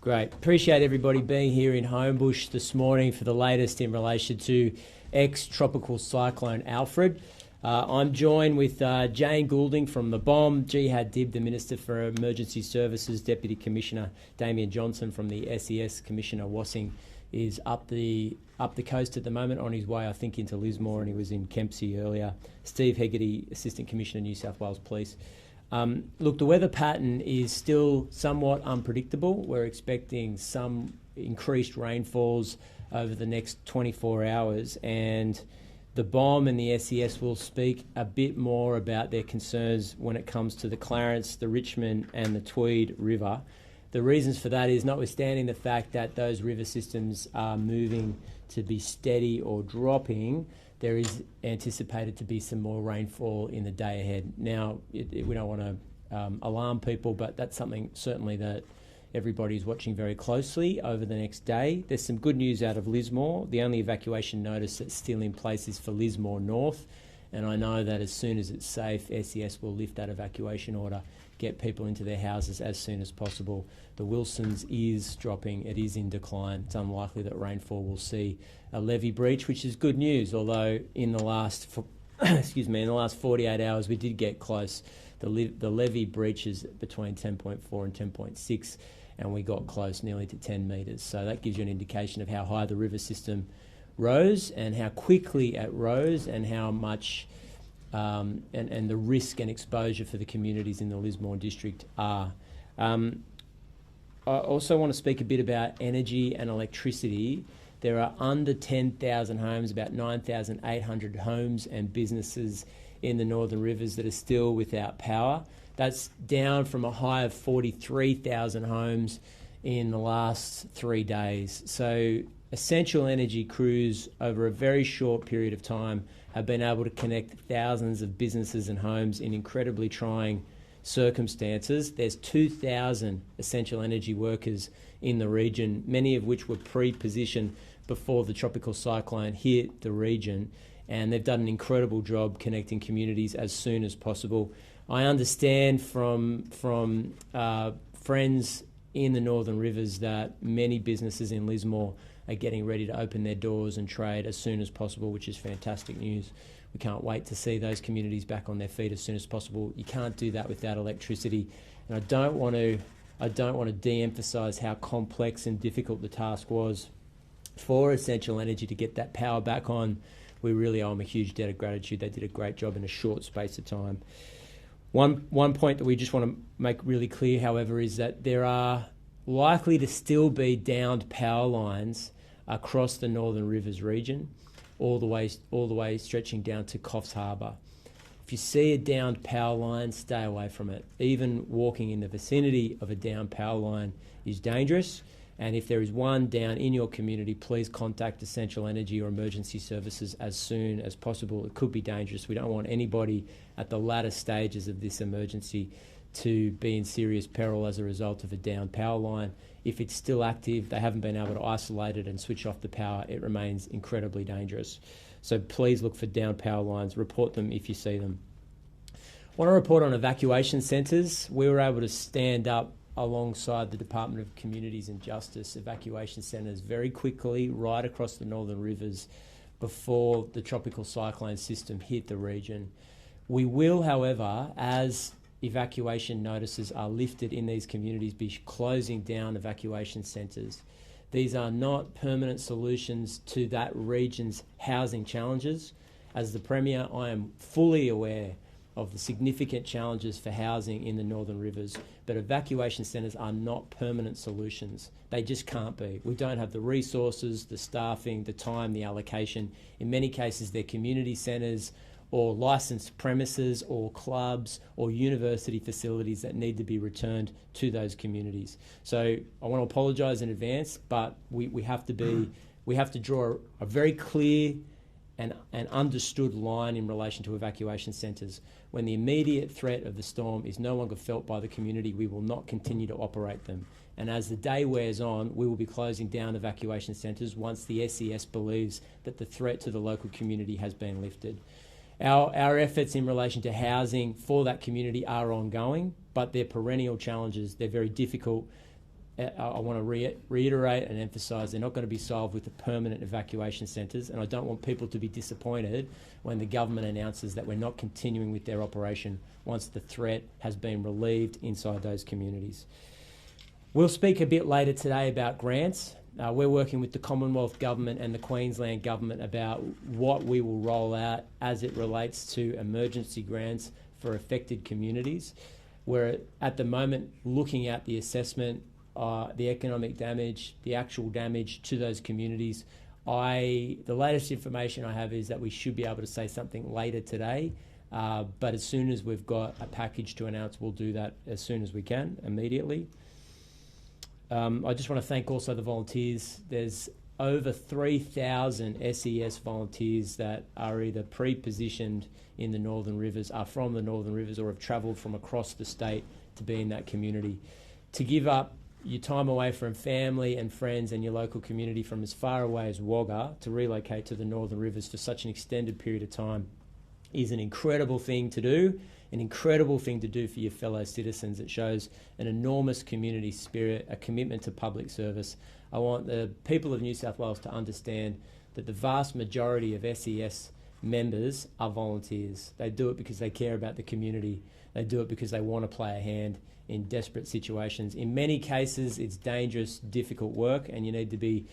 Great. Appreciate everybody being here in Homebush this morning for the latest in relation to ex-tropical cyclone Alfred. I'm joined with Jane Goulding from the BOM, Jihad Dib, the Minister for Emergency Services, Deputy Commissioner Damien Johnson from the SES, Commissioner Wassing is up the coast at the moment on his way, I think, into Lismore, and he was in Kempsey earlier. Steve Hegarty, Assistant Commissioner, New South Wales Police. Look, the weather pattern is still somewhat unpredictable. We're expecting some increased rainfalls over the next 24 hours, and the BOM and the SES will speak a bit more about their concerns when it comes to the Clarence, the Richmond and the Tweed River. The reasons for that is notwithstanding the fact that those river systems are moving to be steady or dropping, there is anticipated to be some more rainfall in the day ahead. Now, we don't want to alarm people, but that's something certainly that everybody's watching very closely over the next day. There's some good news out of Lismore. The only evacuation notice that's still in place is for Lismore North, and I know that as soon as it's safe, SES will lift that evacuation order, get people into their houses as soon as possible. The Wilsons is dropping, it is in decline. It's unlikely that rainfall will see a levee breach, which is good news, although in the last 48 hours we did get close. The levee breaches between 10.4 and 10.6, and we got close nearly to 10 metres. So that gives you an indication of how high the river system rose and how quickly it rose and how much and the risk and exposure for the communities in the Lismore district are. I also want to speak a bit about energy and electricity. There are under 10,000 homes, about 9,800 homes and businesses in the Northern Rivers that are still without power. That's down from a high of 43,000 homes in the last 3 days. So essential energy crews over a very short period of time have been able to connect thousands of businesses and homes in incredibly trying circumstances. There's 2,000 essential energy workers in the region, many of which were pre-positioned before the tropical cyclone hit the region, and they've done an incredible job connecting communities as soon as possible. I understand from friends in the Northern Rivers that many businesses in Lismore are getting ready to open their doors and trade as soon as possible, which is fantastic news. We can't wait to see those communities back on their feet as soon as possible. You can't do that without electricity, and I don't want to de-emphasise how complex and difficult the task was for Essential Energy to get that power back on. We really owe them a huge debt of gratitude. They did a great job in a short space of time. One point that we just want to make really clear, however, is that there are likely to still be downed power lines across the Northern Rivers region, all the way stretching down to Coffs Harbour. If you see a downed power line, stay away from it. Even walking in the vicinity of a downed power line is dangerous. And if there is one down in your community, please contact Essential Energy or Emergency Services as soon as possible. It could be dangerous. We don't want anybody at the latter stages of this emergency to be in serious peril as a result of a downed power line. If it's still active, they haven't been able to isolate it and switch off the power, it remains incredibly dangerous. So please look for downed power lines. Report them if you see them. I want to report on evacuation centres. We were able to stand up alongside the Department of Communities and Justice evacuation centres very quickly right across the Northern Rivers before the tropical cyclone system hit the region. We will, however, as evacuation notices are lifted in these communities, be closing down evacuation centres. These are not permanent solutions to that region's housing challenges. As the Premier, I am fully aware of the significant challenges for housing in the Northern Rivers, but evacuation centres are not permanent solutions. They just can't be. We don't have the resources, the staffing, the time, the allocation. In many cases, they're community centres or licensed premises or clubs or university facilities that need to be returned to those communities. So I want to apologise in advance, but we have to draw a very clear and understood line in relation to evacuation centres. When the immediate threat of the storm is no longer felt by the community, we will not continue to operate them. And as the day wears on, we will be closing down evacuation centres once the SES believes that the threat to the local community has been lifted. Our efforts in relation to housing for that community are ongoing, but they're perennial challenges. They're very difficult. I want to reiterate and emphasise they're not going to be solved with the permanent evacuation centres, and I don't want people to be disappointed when the government announces that we're not continuing with their operation once the threat has been relieved inside those communities. We'll speak a bit later today about grants. We're working with the Commonwealth Government and the Queensland Government about what we will roll out as it relates to emergency grants for affected communities. We're at the moment looking at the assessment, the economic damage, the actual damage to those communities. The latest information I have is that we should be able to say something later today, but as soon as we've got a package to announce, we'll do that as soon as we can, immediately. I just want to thank also the volunteers. There's over 3,000 SES volunteers that are either pre-positioned in the Northern Rivers, are from the Northern Rivers, or have travelled from across the state to be in that community. To give up your time away from family and friends and your local community from as far away as Wagga to relocate to the Northern Rivers for such an extended period of time is an incredible thing to do, an incredible thing to do for your fellow citizens. It shows an enormous community spirit, a commitment to public service. I want the people of New South Wales to understand that the vast majority of SES members are volunteers. They do it because they care about the community. They do it because they want to play a hand in desperate situations. In many cases, it's dangerous, difficult work, and you need to be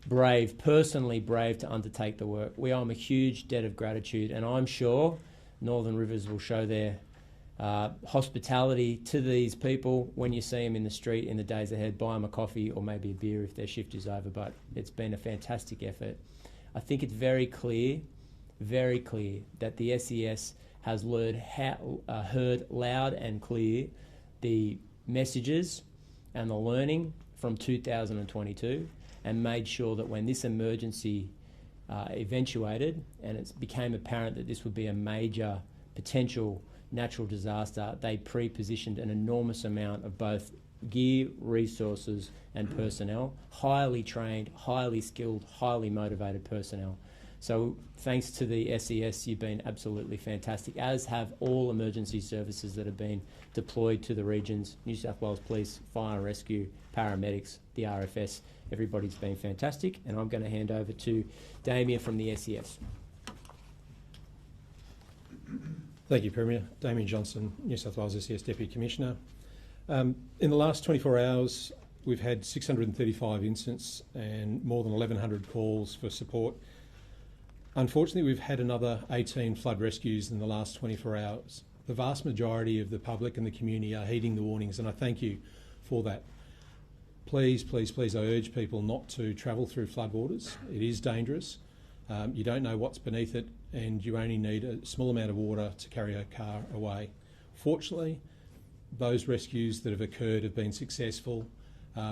brave, personally brave, to undertake the work. We owe them a huge debt of gratitude, and I'm sure Northern Rivers will show their hospitality to these people when you see them in the street in the days ahead. Buy them a coffee or maybe a beer if their shift is over, but it's been a fantastic effort. I think it's very clear that the SES has heard loud and clear the messages and the learning from 2022 and made sure that when this emergency eventuated and it became apparent that this would be a major potential natural disaster, they pre-positioned an enormous amount of both gear, resources and personnel, highly trained, highly skilled, highly motivated personnel. So thanks to the SES, you've been absolutely fantastic, as have all emergency services that have been deployed to the regions, New South Wales Police, Fire and Rescue, paramedics, the RFS. Everybody's been fantastic, and I'm going to hand over to Damien from the SES. Thank you, Premier. Damien Johnson, New South Wales SES Deputy Commissioner. In the last 24 hours, we've had 635 incidents and more than 1,100 calls for support. Unfortunately, we've had another 18 flood rescues in the last 24 hours. The vast majority of the public and the community are heeding the warnings, and I thank you for that. Please, please, please, I urge people not to travel through floodwaters. It is dangerous. You don't know what's beneath it, and you only need a small amount of water to carry a car away. Fortunately, those rescues that have occurred have been successful.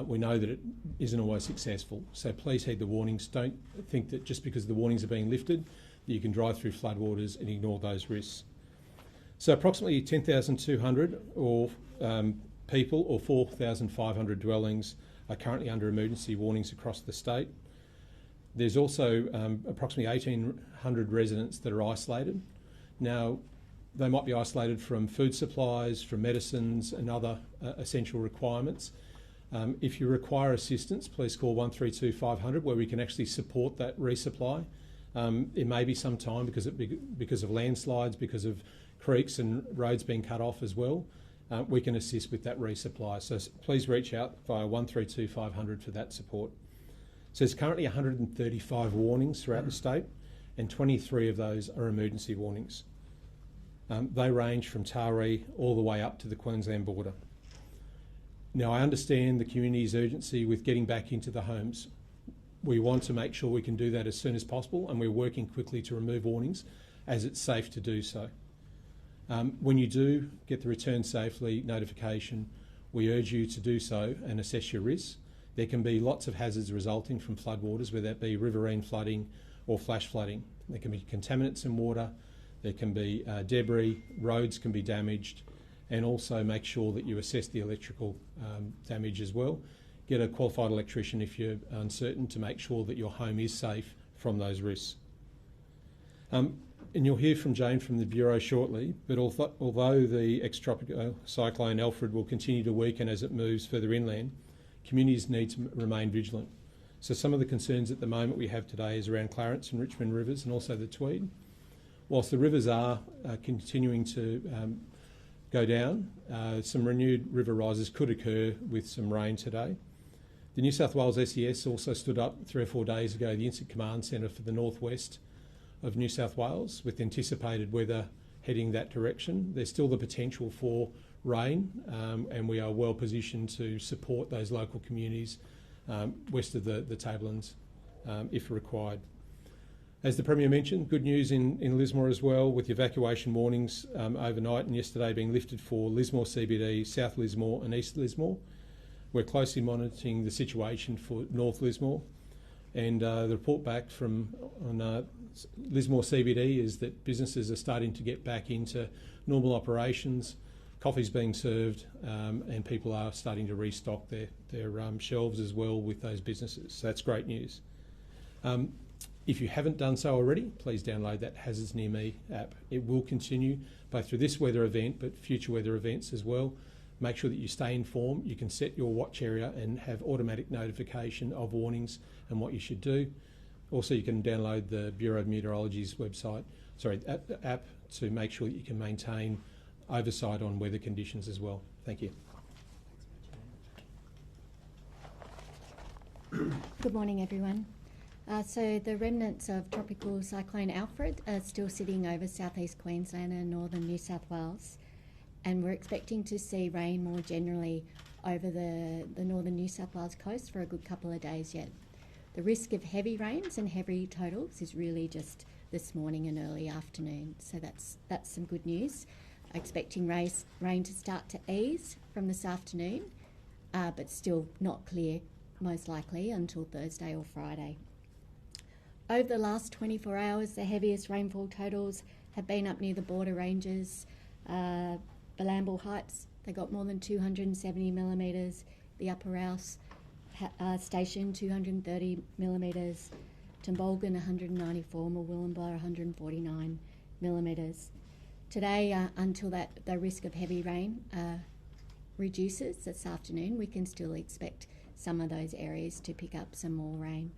We know that it isn't always successful, so please heed the warnings. Don't think that just because the warnings are being lifted that you can drive through floodwaters and ignore those risks. So approximately 10,200 people or 4,500 dwellings are currently under emergency warnings across the state. There's also approximately 1,800 residents that are isolated. Now, they might be isolated from food supplies, from medicines and other essential requirements. If you require assistance, please call 132 500 where we can actually support that resupply. It may be some time because of landslides, because of creeks and roads being cut off as well. We can assist with that resupply. So please reach out via 132 500 for that support. So there's currently 135 warnings throughout the state, and 23 of those are emergency warnings. They range from Taree all the way up to the Queensland border. Now, I understand the community's urgency with getting back into the homes. We want to make sure we can do that as soon as possible, and we're working quickly to remove warnings as it's safe to do so. When you do get the return safely notification, we urge you to do so and assess your risks. There can be lots of hazards resulting from floodwaters, whether that be riverine flooding or flash flooding. There can be contaminants in water, there can be debris, roads can be damaged, and also make sure that you assess the electrical damage as well. Get a qualified electrician if you're uncertain to make sure that your home is safe from those risks. And you'll hear from Jane from the Bureau shortly, but although the ex-tropical cyclone Alfred will continue to weaken as it moves further inland, communities need to remain vigilant. So some of the concerns at the moment we have today is around Clarence and Richmond rivers and also the Tweed. Whilst the rivers are continuing to go down, some renewed river rises could occur with some rain today. The New South Wales SES also stood up 3 or 4 days ago, the Incident Command Centre for the northwest of New South Wales, with anticipated weather heading that direction. There's still the potential for rain, and we are well positioned to support those local communities west of the Tablelands if required. As the Premier mentioned, good news in Lismore as well, with the evacuation warnings overnight and yesterday being lifted for Lismore CBD, South Lismore and East Lismore. We're closely monitoring the situation for North Lismore, and the report back from Lismore CBD is that businesses are starting to get back into normal operations, coffee's being served, and people are starting to restock their shelves as well with those businesses. So that's great news. If you haven't done so already, please download that Hazards Near Me app. It will continue both through this weather event but future weather events as well. Make sure that you stay informed. You can set your watch area and have automatic notification of warnings and what you should do. Also, you can download the Bureau of Meteorology's app to make sure that you can maintain oversight on weather conditions as well. Thank you. Good morning, everyone. So the remnants of Tropical Cyclone Alfred are still sitting over southeast Queensland and northern New South Wales, and we're expecting to see rain more generally over the northern New South Wales coast for a good couple of days yet. The risk of heavy rains and heavy totals is really just this morning and early afternoon, so that's some good news. Expecting rain to start to ease from this afternoon, but still not clear, most likely, until Thursday or Friday. Over the last 24 hours, the heaviest rainfall totals have been up near the border ranges. Balambal Heights, they got more than 270 millimetres. The Upper Rouse Station, 230 millimetres. Tumbolgan, 194. Murwillumbah, 149 millimetres. Today, until the risk of heavy rain reduces this afternoon, we can still expect some of those areas to pick up some more rain.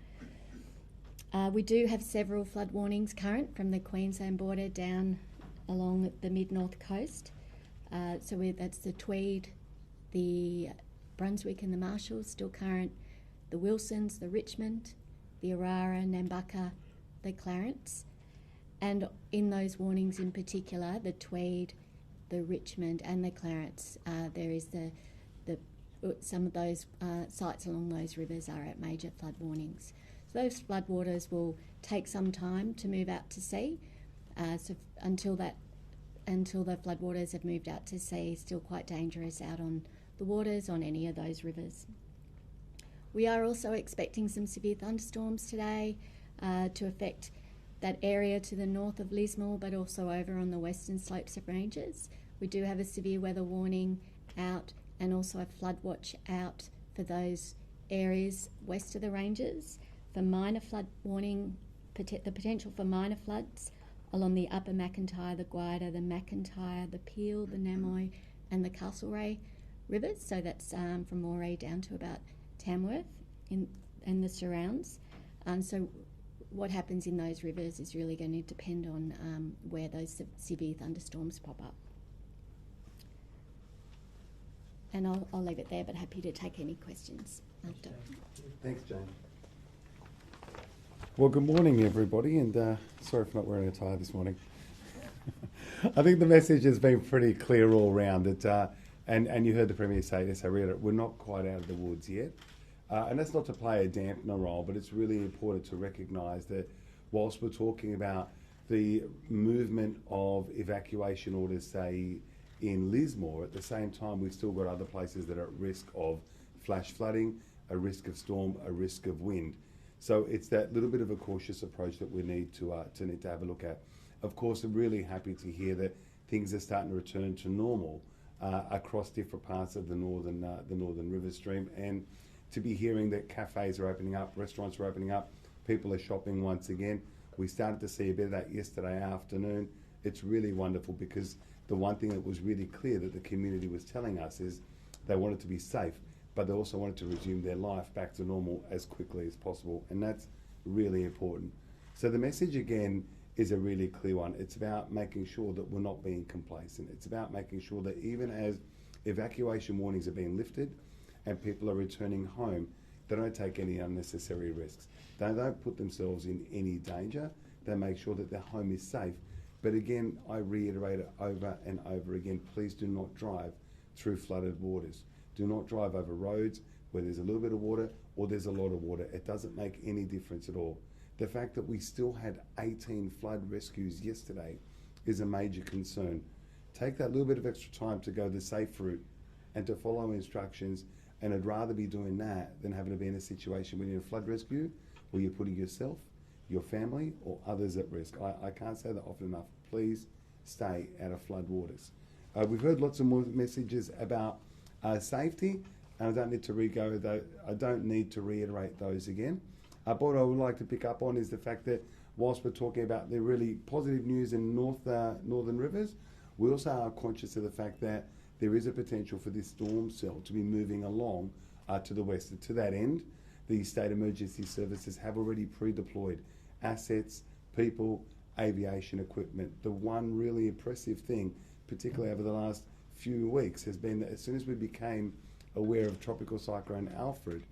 We do have several flood warnings current from the Queensland border down along the mid-north coast. That's the Tweed, the Brunswick and the Marshalls still current, the Wilsons, the Richmond, the Orara, Nambucca, the Clarence. And in those warnings in particular, the Tweed, the Richmond and the Clarence, there is some of those sites along those rivers are at major flood warnings. So those floodwaters will take some time to move out to sea. So until the floodwaters have moved out to sea, still quite dangerous out on the waters on any of those rivers. We are also expecting some severe thunderstorms today to affect that area to the north of Lismore, but also over on the western slopes of ranges. We do have a severe weather warning out and also a flood watch out for those areas west of the ranges. For minor flood warning, the potential for minor floods along the upper McIntyre, the Gwydir, the McIntyre, the Peel, the Namoy and the Castlereagh rivers. So that's from Moree down to about Tamworth and the surrounds. So what happens in those rivers is really going to depend on where those severe thunderstorms pop up. And I'll leave it there, but happy to take any questions after. Thanks, Jane. Well, good morning, everybody, and sorry for not wearing a tie this morning. I think the message has been pretty clear all round. And you heard the Premier say this, I read it, we're not quite out of the woods yet. And that's not to play a dampener role, but it's really important to recognise that whilst we're talking about the movement of evacuation orders, say, in Lismore, at the same time we've still got other places that are at risk of flash flooding, a risk of storm, a risk of wind. So it's that little bit of a cautious approach that we need to have a look at. Of course, I'm really happy to hear that things are starting to return to normal across different parts of the northern river stream, and to be hearing that cafes are opening up, restaurants are opening up, people are shopping once again. We started to see a bit of that yesterday afternoon. It's really wonderful, because the one thing that was really clear that the community was telling us is they wanted to be safe. but they also wanted to resume their life back to normal as quickly as possible, and that's really important. So the message again is a really clear one. It's about making sure that we're not being complacent. It's about making sure that even as evacuation warnings are being lifted and people are returning home, they don't take any unnecessary risks. They don't put themselves in any danger. They make sure that their home is safe. But again, I reiterate it over and over again, please do not drive through flooded waters. Do not drive over roads where there's a little bit of water or there's a lot of water. It doesn't make any difference at all. The fact that we still had 18 flood rescues yesterday is a major concern. Take that little bit of extra time to go the safe route and to follow instructions, and I'd rather be doing that than having to be in a situation where you need a flood rescue where you're putting yourself, your family or others at risk. I can't say that often enough. Please stay out of flood waters. We've heard lots of more messages about safety, and I don't need to reiterate those again. But what I would like to pick up on is the fact that whilst we're talking about the really positive news in Northern Rivers, we also are conscious of the fact that there is a potential for this storm cell to be moving along to the west. And to that end, the State Emergency Services have already pre-deployed assets, people, aviation equipment. The one really impressive thing, particularly over the last few weeks, has been that as soon as we became aware of Tropical Cyclone Alfred,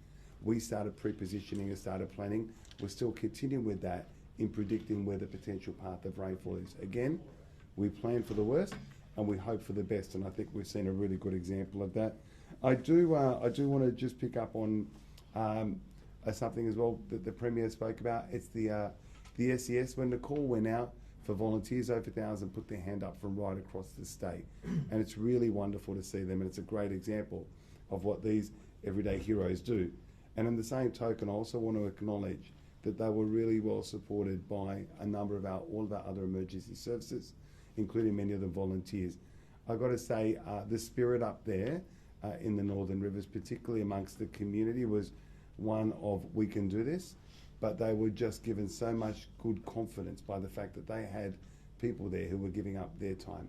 we started pre-positioning and started planning. We're still continuing with that in predicting where the potential path of rainfall is. Again, we plan for the worst and we hope for the best, and I think we've seen a really good example of that. I do want to just pick up on something as well that the Premier spoke about. It's the SES. When the call went out for volunteers, over 1,000 put their hand up from right across the state, and it's really wonderful to see them, and it's a great example of what these everyday heroes do. And in the same token, I also want to acknowledge that they were really well supported by a number of all of our other emergency services, including many of them volunteers. I've got to say, the spirit up there in the Northern Rivers, particularly amongst the community, was one of we can do this, but they were just given so much good confidence by the fact that they had people there who were giving up their time.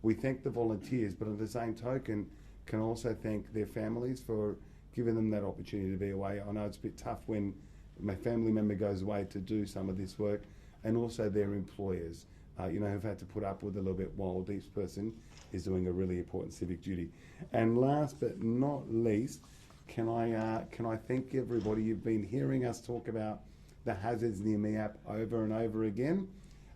We thank the volunteers, but on the same token, can also thank their families for giving them that opportunity to be away. I know it's a bit tough when my family member goes away to do some of this work, and also their employers, who've had to put up with a little bit while this person is doing a really important civic duty. And last but not least, can I thank everybody? You've been hearing us talk about the Hazards Near Me app over and over again,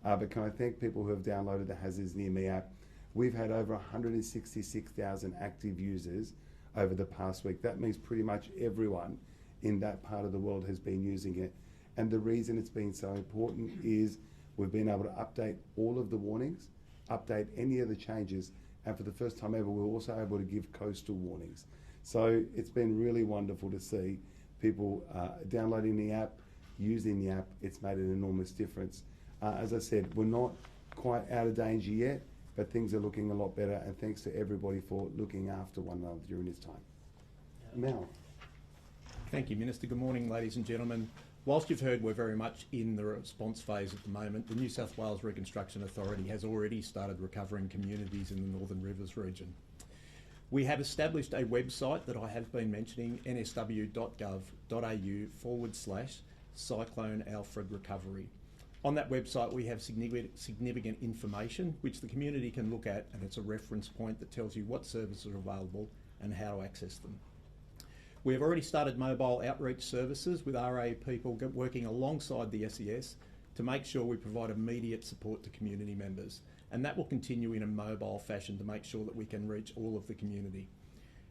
but can I thank people who have downloaded the Hazards Near Me app? We've had over 166,000 active users over the past week. That means pretty much everyone in that part of the world has been using it. And the reason it's been so important is we've been able to update all of the warnings, update any of the changes, and for the first time ever, we're also able to give coastal warnings. So it's been really wonderful to see people downloading the app, using the app. It's made an enormous difference. As I said, we're not quite out of danger yet, but things are looking a lot better, and thanks to everybody for looking after one another during this time. Mel. Thank you, Minister. Good morning, ladies and gentlemen. Whilst you've heard we're very much in the response phase at the moment, the New South Wales Reconstruction Authority has already started recovering communities in the Northern Rivers region. We have established a website that I have been mentioning, nsw.gov.au/Cyclone Alfred Recovery. On that website, we have significant information which the community can look at, and it's a reference point that tells you what services are available and how to access them. We have already started mobile outreach services with RA people working alongside the SES to make sure we provide immediate support to community members, and that will continue in a mobile fashion to make sure that we can reach all of the community.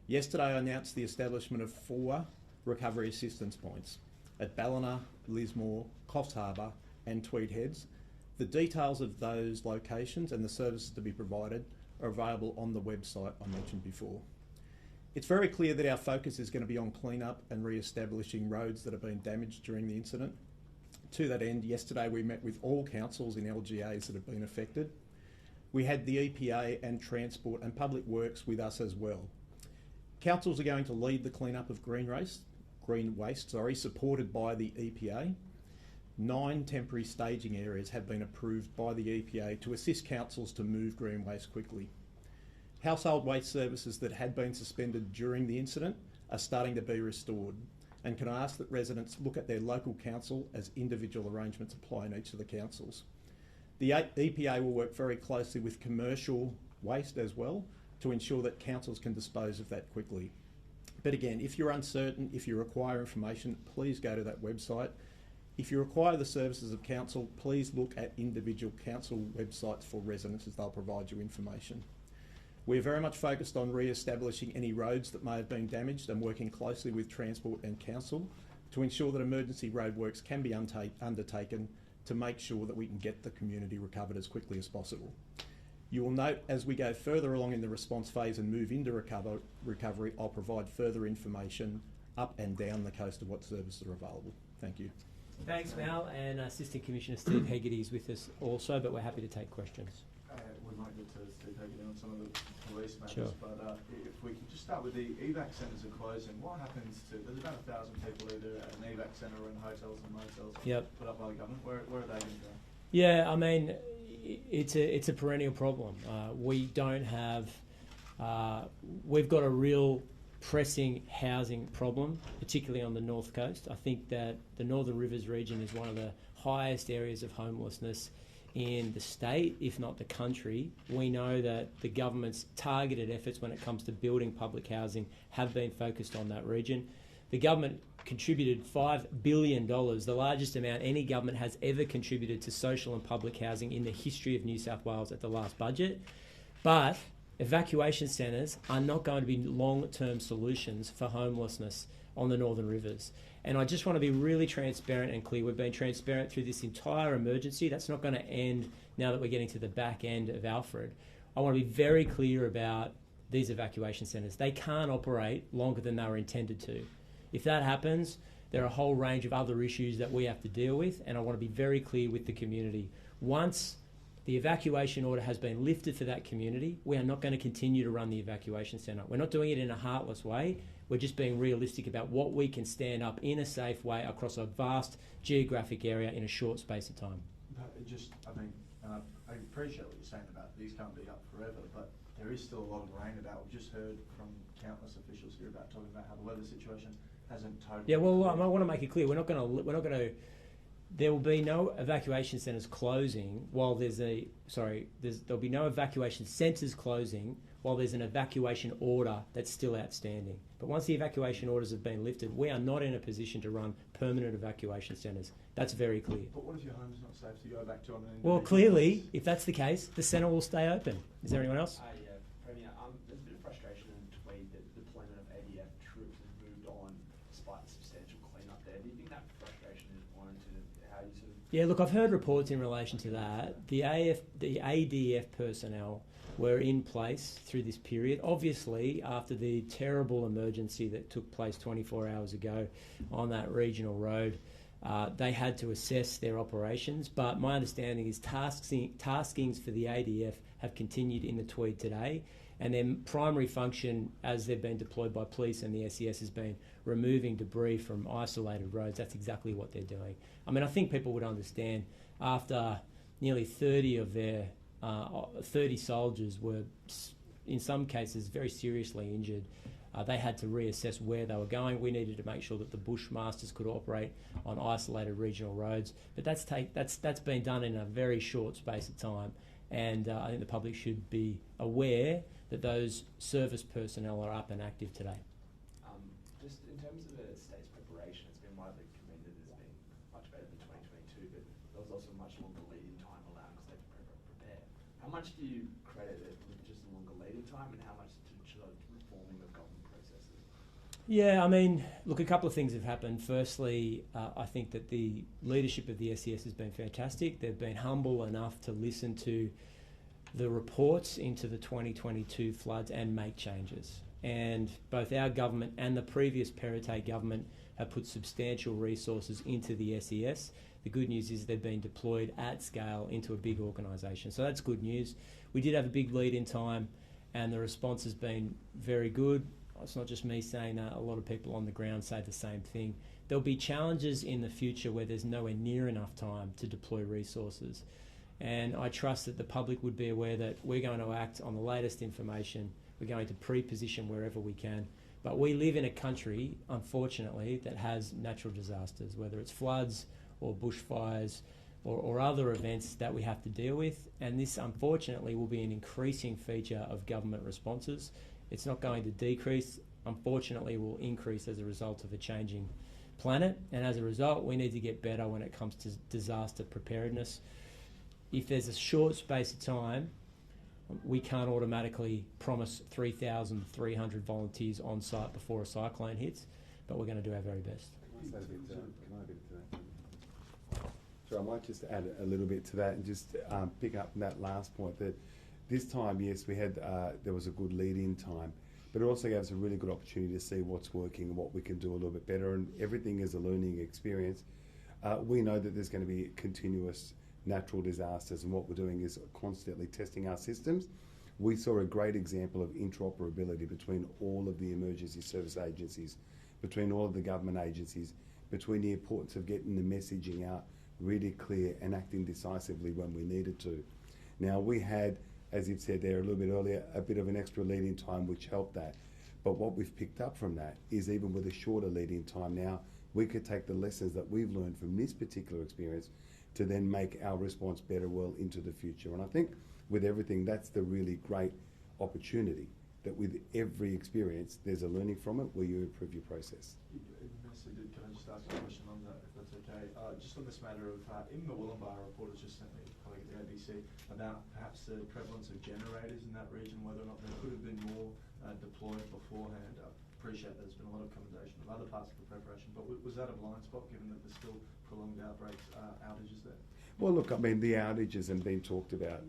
Yesterday, I announced the establishment of 4 recovery assistance points at Ballina, Lismore, Coffs Harbour and Tweed Heads. The details of those locations and the services to be provided are available on the website I mentioned before. It's very clear that our focus is going to be on clean-up and re-establishing roads that have been damaged during the incident. To that end, yesterday we met with all councils in LGAs that have been affected. We had the EPA and Transport and Public Works with us as well. Councils are going to lead the clean-up of green waste, supported by the EPA. 9 temporary staging areas have been approved by the EPA to assist councils to move green waste quickly. Household waste services that had been suspended during the incident are starting to be restored. And can I ask that residents look at their local council as individual arrangements apply in each of the councils. The EPA will work very closely with commercial waste as well to ensure that councils can dispose of that quickly. But again, if you're uncertain, if you require information, please go to that website. If you require the services of council, please look at individual council websites for residents, as they'll provide you information. We're very much focused on re-establishing any roads that may have been damaged and working closely with Transport and Council to ensure that emergency roadworks can be undertaken to make sure that we can get the community recovered as quickly as possible. You will note as we go further along in the response phase and move into recovery, I'll provide further information up and down the coast of what services are available. Thank you. Thanks, Mal, and Assistant Commissioner Steve Hegarty is with us also, but we're happy to take questions. We might get to Steve Hegarty on some of the police matters, Sure. but if we could just start with the evac centres are closing, what happens to, there's about 1,000 people either at an evac centre or in hotels and motels put up by the government, where are they going to go? Yeah, I mean, it's a perennial problem. We don't have, we've got a real pressing housing problem, particularly on the North Coast. I think that the Northern Rivers region is one of the highest areas of homelessness in the state, if not the country. We know that the government's targeted efforts when it comes to building public housing have been focused on that region. The government contributed $5 billion, the largest amount any government has ever contributed to social and public housing in the history of New South Wales at the last budget. But evacuation centres are not going to be long-term solutions for homelessness on the Northern Rivers. And I just want to be really transparent and clear. We've been transparent through this entire emergency. That's not going to end now that we're getting to the back end of Alfred. I want to be very clear about these evacuation centres. They can't operate longer than they were intended to. If that happens, there are a whole range of other issues that we have to deal with, and I want to be very clear with the community. Once the evacuation order has been lifted for that community, we are not going to continue to run the evacuation centre. We're not doing it in a heartless way. We're just being realistic about what we can stand up in a safe way across a vast geographic area in a short space of time. I appreciate what you're saying about these can't be up forever, but there is still a lot of rain about. We've just heard from countless officials here about talking about how the weather situation hasn't totally. Yeah, well, I want to make it clear we're not going to. There will be no evacuation centres closing while there'll be no evacuation centres closing while there's an evacuation order that's still outstanding. But once the evacuation orders have been lifted, we are not in a position to run permanent evacuation centres. That's very clear. But what if your home's not safe to go back to on an Well, clearly, if that's the case, the centre will stay open. Is there anyone else? Yeah, Premier, there's a bit of frustration in the tweet that the deployment of ADF troops has moved on despite the substantial clean-up there. Do you think that frustration is warranted? How you sort of... Yeah, look, I've heard reports in relation to that. The ADF personnel were in place through this period. Obviously, after the terrible emergency that took place 24 hours ago on that regional road, they had to assess their operations. But my understanding is taskings for the ADF have continued in the Tweed today, and their primary function as they've been deployed by police and the SES has been removing debris from isolated roads. That's exactly what they're doing. I mean, I think people would understand after nearly 30 of their 30 soldiers were, in some cases, very seriously injured. They had to reassess where they were going. We needed to make sure that the Bushmasters could operate on isolated regional roads. But that's been done in a very short space of time. And I think the public should be aware that those service personnel are up and active today. Just in terms of the state's preparation, it's been widely commended as being much better than 2022, but there was also much longer lead-in time allowing the state to prepare. How much do you credit it with just a longer lead-in time, and how much to reforming of government processes? Yeah, I mean, look, a couple of things have happened. Firstly, I think that the leadership of the SES has been fantastic. They've been humble enough to listen to the reports into the 2022 floods and make changes. And both our government and the previous Perrottet government have put substantial resources into the SES. The good news is they've been deployed at scale into a big organisation. So that's good news. We did have a big lead in time and the response has been very good. It's not just me saying that, a lot of people on the ground say the same thing. There'll be challenges in the future where there's nowhere near enough time to deploy resources. And I trust that the public would be aware that we're going to act on the latest information. We're going to pre-position wherever we can. But we live in a country, unfortunately, that has natural disasters, whether it's floods or bushfires or other events that we have to deal with. And this, unfortunately, will be an increasing feature of government responses. It's not going to decrease. Unfortunately, will increase as a result of a changing planet. And as a result, we need to get better when it comes to disaster preparedness. If there's a short space of time, we can't automatically promise 3,300 volunteers on site before a cyclone hits, but we're going to do our very best. Can I say a bit to that? Sure, I might just add a little bit to that and just pick up on that last point that this time, yes, we had there was a good lead-in time, but it also gave us a really good opportunity to see what's working and what we can do a little bit better, and everything is a learning experience. We know that there's going to be continuous natural disasters, and what we're doing is constantly testing our systems. We saw a great example of interoperability between all of the emergency service agencies, between all of the government agencies, between the importance of getting the messaging out really clear and acting decisively when we needed to. Now, we had, as you've said there a little bit earlier, a bit of an extra lead-in time which helped that. But what we've picked up from that is even with a shorter lead-in time now, we could take the lessons that we've learned from this particular experience to then make our response better well into the future. And I think with everything, that's the really great opportunity, that with every experience, there's a learning from it where you improve your process. Minister, can I just ask a question on that, if that's okay? Just on this matter of, in the Wollongbar report, it's just sent me, a colleague at the ABC, about perhaps the prevalence of generators in that region, whether or not there could have been more deployed beforehand. I appreciate there's been a lot of accommodation of other parts of the preparation, but was that a blind spot given that there's still prolonged outbreaks, outages there? Well, look, I mean, the outages have been talked about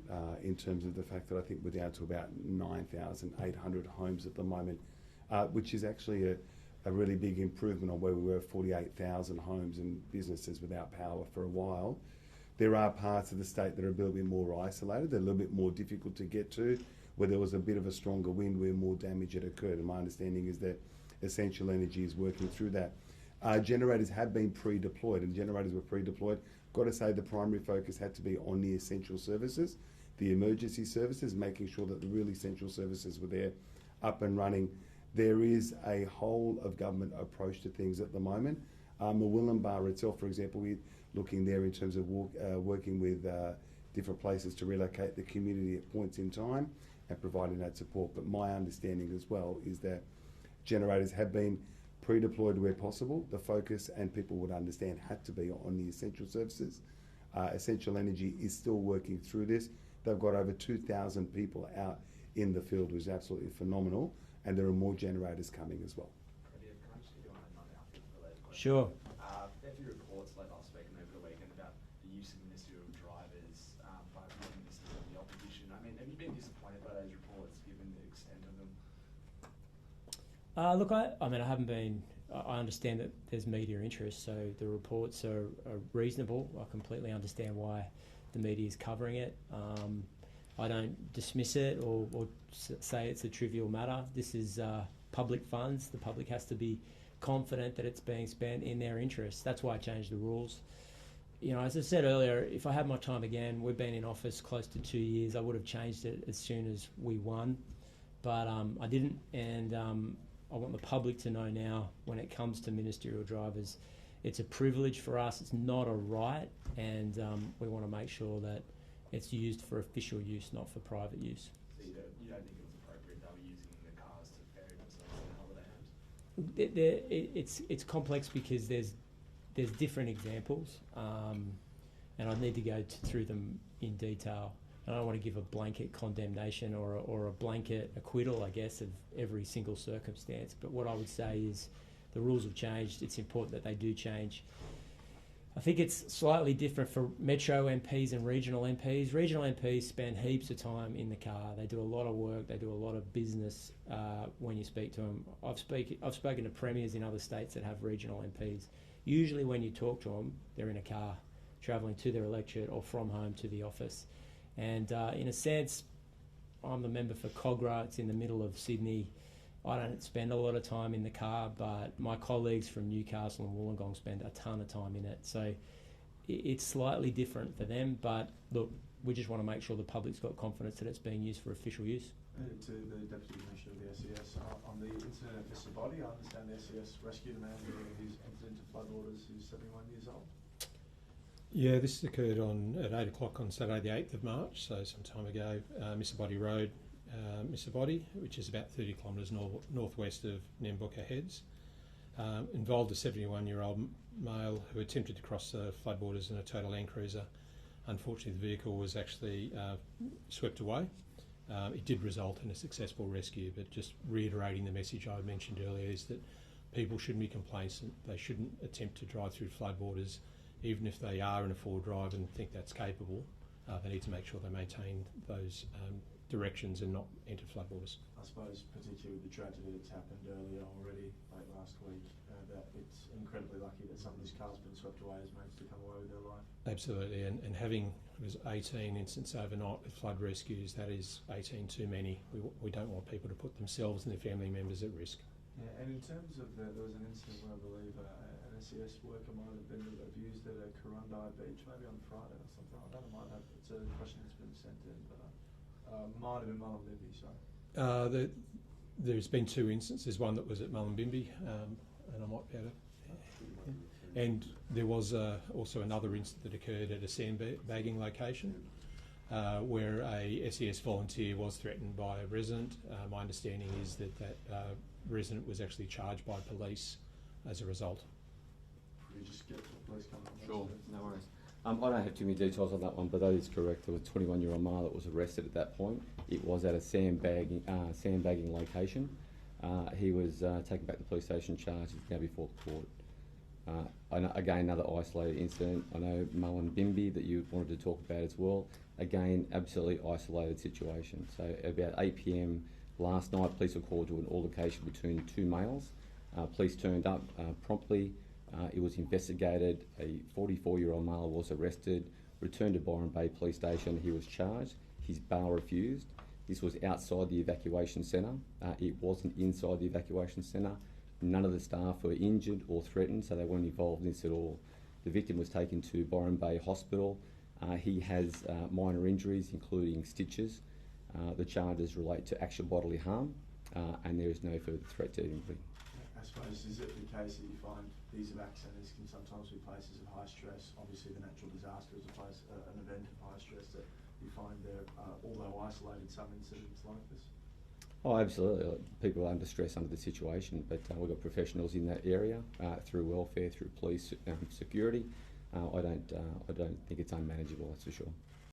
in terms of the fact that I think we're down to about 9,800 homes at the moment, which is actually a really big improvement on where we were, 48,000 homes and businesses without power for a while. There are parts of the state that are a little bit more isolated, they're a little bit more difficult to get to, where there was a bit of a stronger wind where more damage had occurred. And my understanding is that Essential Energy is working through that. Generators have been pre-deployed, and generators were pre-deployed. Got to say the primary focus had to be on the essential services, the emergency services, making sure that the really essential services were there, up and running. There is a whole of government approach to things at the moment. Murwillumbah itself, for example, we're looking there in terms of working with different places to relocate the community at points in time and providing that support. But my understanding as well is that generators have been pre-deployed where possible. The focus, and people would understand, had to be on the essential services. Essential Energy is still working through this. They've got over 2,000 people out in the field, which is absolutely phenomenal, and there are more generators coming as well. Can I just give you a non-outfit-related question? Sure. There have been reports late last week and over the weekend about the use of ministerial drivers by the ministers of the opposition. I mean, have you been disappointed by those reports, given the extent of them? Look, I mean, I haven't been. I understand that there's media interest, so the reports are reasonable. I completely understand why the media is covering it. I don't dismiss it or say it's a trivial matter. This is public funds. The public has to be confident that it's being spent in their interests. That's why I changed the rules. You know, as I said earlier, if I had my time again, we've been in office close to 2 years, I would have changed it as soon as we won. But I didn't, and I want the public to know now, when it comes to ministerial drivers, it's a privilege for us, it's not a right, and we want to make sure that it's used for official use, not for private use. So you don't think it was appropriate they were using the cars to ferry themselves in holiday homes? It's complex because there's different examples, and I need to go through them in detail. I don't want to give a blanket condemnation or a blanket acquittal, I guess, of every single circumstance. But what I would say is the rules have changed. It's important that they do change. I think it's slightly different for Metro MPs and regional MPs. Regional MPs spend heaps of time in the car. They do a lot of work. They do a lot of business when you speak to them. I've spoken to premiers in other states that have regional MPs. Usually when you talk to them, they're in a car, travelling to their electorate or from home to the office. And in a sense, I'm the member for Cogra. It's in the middle of Sydney. I don't spend a lot of time in the car, but my colleagues from Newcastle and Wollongong spend a ton of time in it. So it's slightly different for them, but look, we just want to make sure the public's got confidence that it's being used for official use. To the Deputy Commissioner of the SES, on the incident at Mr. Body, I understand the SES rescued a man who's entered into floodwaters who's 71 years old. Yeah, this occurred at 8 o'clock on Saturday the 8th of March, so some time ago. Mr. Body Road, Mr. Body, which is about 30 kilometres northwest of Nambucca Heads, involved a 71-year-old male who attempted to cross the floodwaters in a Toyota Land Cruiser. Unfortunately, the vehicle was actually swept away. It did result in a successful rescue, but just reiterating the message I mentioned earlier is that people shouldn't be complacent. They shouldn't attempt to drive through floodwaters, even if they are in a four-wheel drive and think that's capable. They need to make sure they maintain those directions and not enter floodwaters. I suppose, particularly with the tragedy that's happened earlier already, late last week, that it's incredibly lucky that somebody's car's been swept away, has managed to come away with their life. Absolutely, and having it was 18 incidents overnight with flood rescues, that is 18 too many. We don't want people to put themselves and their family members at risk. Yeah, and in terms of there was an incident where I believe an SES worker might have been abused at a Corundai beach, maybe on Friday or something like that. It's a question that's been sent in, but might have been Mullumbimby, sorry. There's been two instances, one that was at Mullumbimby, and I might be able to... And there was also another incident that occurred at a sandbagging location where a SES volunteer was threatened by a resident. My understanding is that resident was actually charged by police as a result. Could we just get the police coming on? Sure, no worries. I don't have too many details on that one, but that is correct. There was a 21-year-old male that was arrested at that point. It was at a sandbagging location. He was taken back to the police station, charged. He's now before the court. I know, again, another isolated incident. I know Mullumbimby that you wanted to talk about as well. Again, absolutely isolated situation. So about 8 p.m. last night, police were called to an altercation between two males. Police turned up promptly. It was investigated. A 44-year-old male was arrested, returned to Byron Bay Police Station. He was charged. His bail refused. This was outside the evacuation centre. It wasn't inside the evacuation centre. None of the staff were injured or threatened, so they weren't involved in this at all. The victim was taken to Byron Bay Hospital. He has minor injuries, including stitches. The charges relate to actual bodily harm, and there is no further threat to anybody. I suppose, is it the case that you find these evac centres can sometimes be places of high stress? Obviously, the natural disaster is an event of high stress that you find there, although isolated, some incidents like this? Oh, absolutely. People are under stress under the situation, but we've got professionals in that area through welfare, through police security. I don't think it's unmanageable, that's for sure.